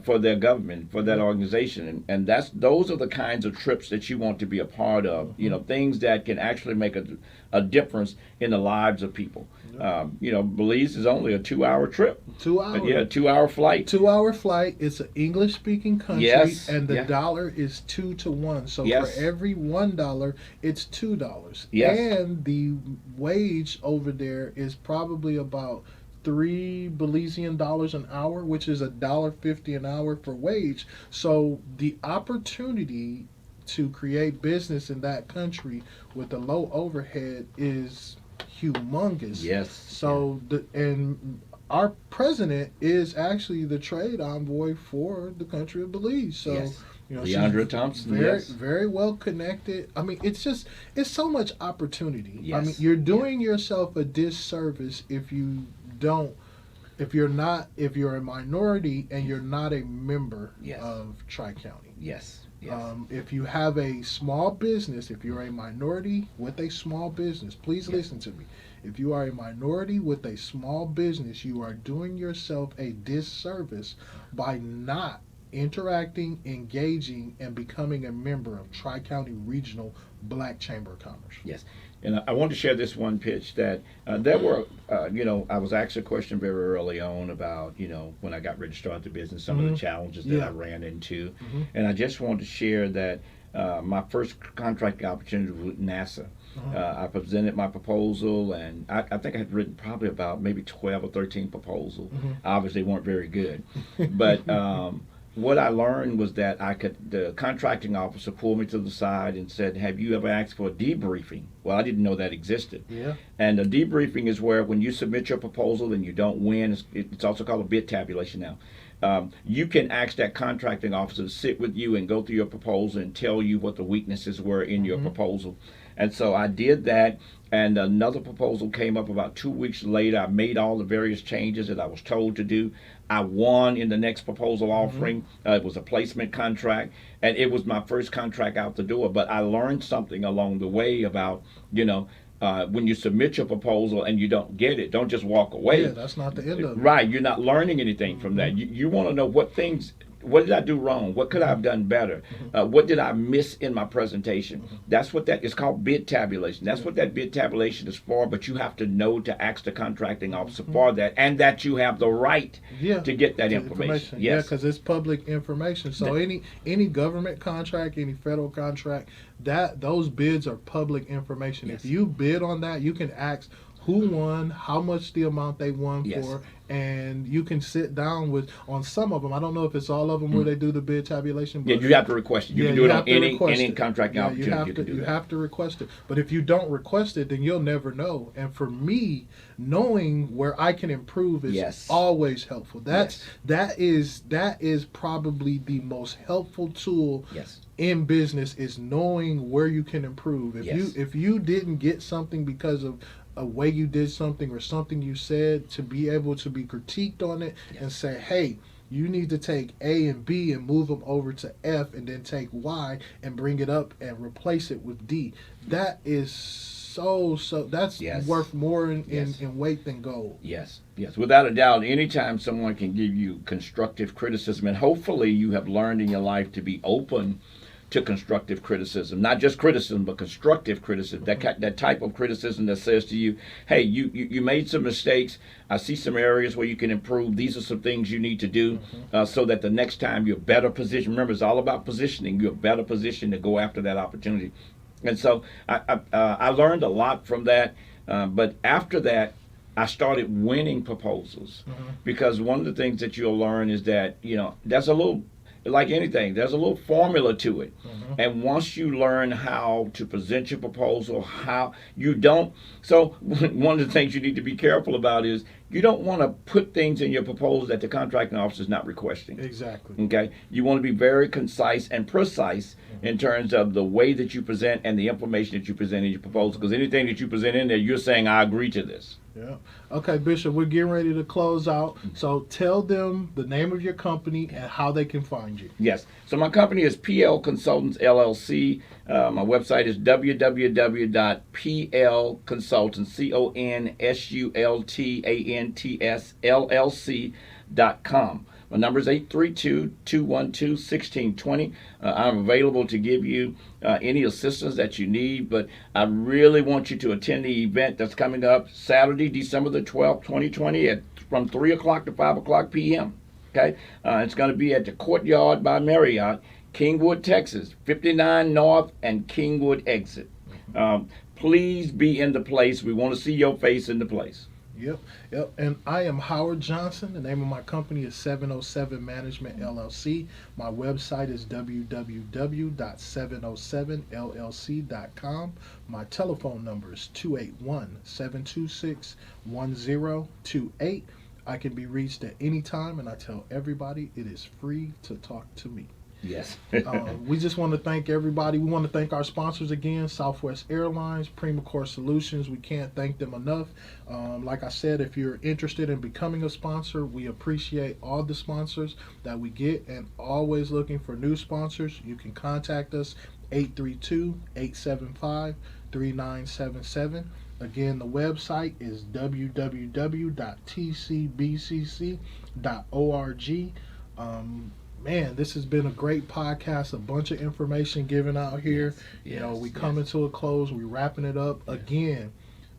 for their government, for that organization, and those are the kinds of trips that you want to be a part of. Things that can actually make a difference in the lives of people. Belize is only a 2-hour trip. 2 hours. Yeah, 2-hour flight. 2 hour flight. It's an English speaking country, Yes, and the yeah. dollar is 2 to 1. So Yes. for every $1, it's $2. Yes. And the wage over there is probably about $3 Belizean an hour, which is $1.50 an hour for wage. So the opportunity to create business in that country with a low overhead is humongous. Yes. So and our president is actually the trade envoy for the country of Belize. So Yes. she's Leandra Thompson. very Yes. very well connected. I mean, it's so much opportunity. I Yes. mean, you're doing yourself a disservice if you're a minority and you're not a member Yes. of Tri-County. Yes. Yes. If you have a small business, if you're a minority with a small business, please listen to me. If you are a minority with a small business, you are doing yourself a disservice by not interacting, engaging, and becoming a member of Tri-County Regional Black Chamber of Commerce. Yes. And I want to share this one pitch that there were, I was asked a question very early on about, when I got ready to start the business, some of the challenges that I ran into. And I just wanted to share that my first contracting opportunity was with NASA. I presented my proposal, and I think I had written probably about maybe 12 or 13 proposals. Obviously, weren't very good. But what I learned was that the contracting officer pulled me to the side and said, "Have you ever asked for a debriefing?" Well, I didn't know that existed. Yeah. And a debriefing is where when you submit your proposal and you don't win, it's also called a bid tabulation now. You can ask that contracting officer to sit with you and go through your proposal and tell you what the weaknesses were in your proposal. And so I did that, and another proposal came up about 2 weeks later. I made all the various changes that I was told to do. I won in the next proposal offering. It was a placement contract, and it was my first contract out the door. But I learned something along the way about, when you submit your proposal and you don't get it, don't just walk away. Yeah, that's not the end of it. Right, you're not learning anything from that. You want to know what did I do wrong? What could I have done better? What did I miss in my presentation? That's what that is called, bid tabulation. That's what that bid tabulation is for, but you have to know to ask the contracting officer for that, and that you have the right to get that information. Yeah, Yes. because it's public information. So any government contract, any federal contract, those bids are public information. Yes. If you bid on that, you can ask who won, how much the amount they won Yes. for, and you can sit down on some of them. I don't know if it's all of them where they do the bid tabulation. But Yeah, you have to request it. You can do it on any contracting Yeah, opportunity. You can do you that. have to request it. But if you don't request it, then you'll never know. And for me, knowing where I can improve is Yes. always helpful. That is probably the most helpful tool Yes. in business, is knowing where you can improve. If you didn't get something because of a way you did something or something you said, to be able to be critiqued on it and say, hey, you need to take A and B and move them over to F, and then take Y and bring it up and replace it with D. That is that's worth more in weight than gold. Yes, yes, without a doubt. Anytime someone can give you constructive criticism, and hopefully you have learned in your life to be open to constructive criticism, not just criticism, but constructive criticism. That type of criticism that says to you, "Hey, you made some mistakes. I see some areas where you can improve. These are some things you need to do, so that the next time you're better positioned." Remember, it's all about positioning. You're better positioned to go after that opportunity. And so I learned a lot from that. But after that, I started winning proposals, because one of the things that you'll learn is that there's a little. Like anything, there's a little formula to it. And once you learn how to present your proposal, so one of the things you need to be careful about is you don't want to put things in your proposal that the contracting officer is not requesting. Exactly. Okay? You want to be very concise and precise in terms of the way that you present and the information that you present in your proposal, because anything that you present in there, you're saying, "I agree to this." Yeah. Okay, Bishop, we're getting ready to close out. So tell them the name of your company and how they can find you. Yes. So my company is PL Consultants LLC. My website is www.plconsultantsllc.com. My number is 832-212-1620. I'm available to give you any assistance that you need, but I really want you to attend the event that's coming up Saturday, December the 12th, 2020, from 3 o'clock to 5 o'clock p.m. Okay? It's going to be at the Courtyard by Marriott, Kingwood, Texas, 59 North and Kingwood exit. Please be in the place. We want to see your face in the place. Yep. And I am Howard Johnson. The name of my company is 707 Management LLC. My website is www.707llc.com. My telephone number is 281-726-1028. I can be reached at any time, and I tell everybody it is free to talk to me. Yes. We just want to thank everybody. We want to thank our sponsors again, Southwest Airlines, Core Solutions. We can't thank them enough. Like I said, if you're interested in becoming a sponsor, we appreciate all the sponsors that we get and always looking for new sponsors. You can contact us 832-875-3977. Again, the website is www.tcbcc.org. Man, this has been a great podcast, a bunch of information given out here. We coming to a close, we wrapping it up. Again,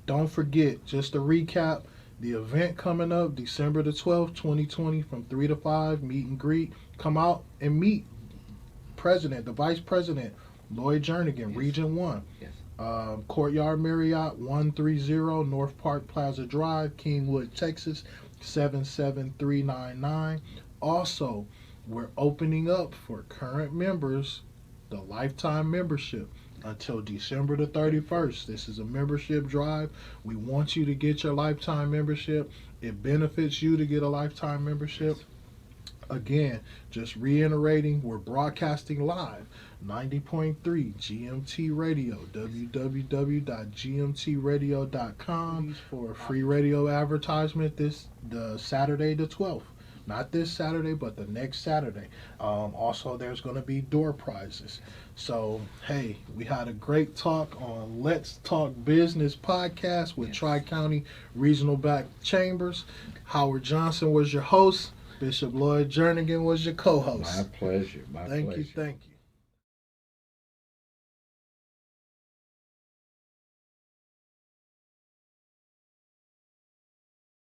don't forget, just to recap, the event coming up December the 12th, 2020 from 3 to 5, meet and greet. Come out and meet the Vice President, Lloyd Jernigan, Region 1. Courtyard Marriott, 130 North Park Plaza Drive, Kingwood, Texas, 77399. Also, we're opening up for current members the lifetime membership until December the 31st. This is a membership drive. We want you to get your lifetime membership. It benefits you to get a lifetime membership. Again, just reiterating, we're broadcasting live, 90.3 GMT Radio, www.gmtradio.com for a free radio advertisement the Saturday the 12th. Not this Saturday, but the next Saturday. Also, there's going to be door prizes. So, hey, we had a great talk on Let's Talk Business podcast with Tri-County Regional Black Chambers. Howard Johnson was your host. Bishop Lloyd Jernigan was your co-host. My pleasure. Thank you.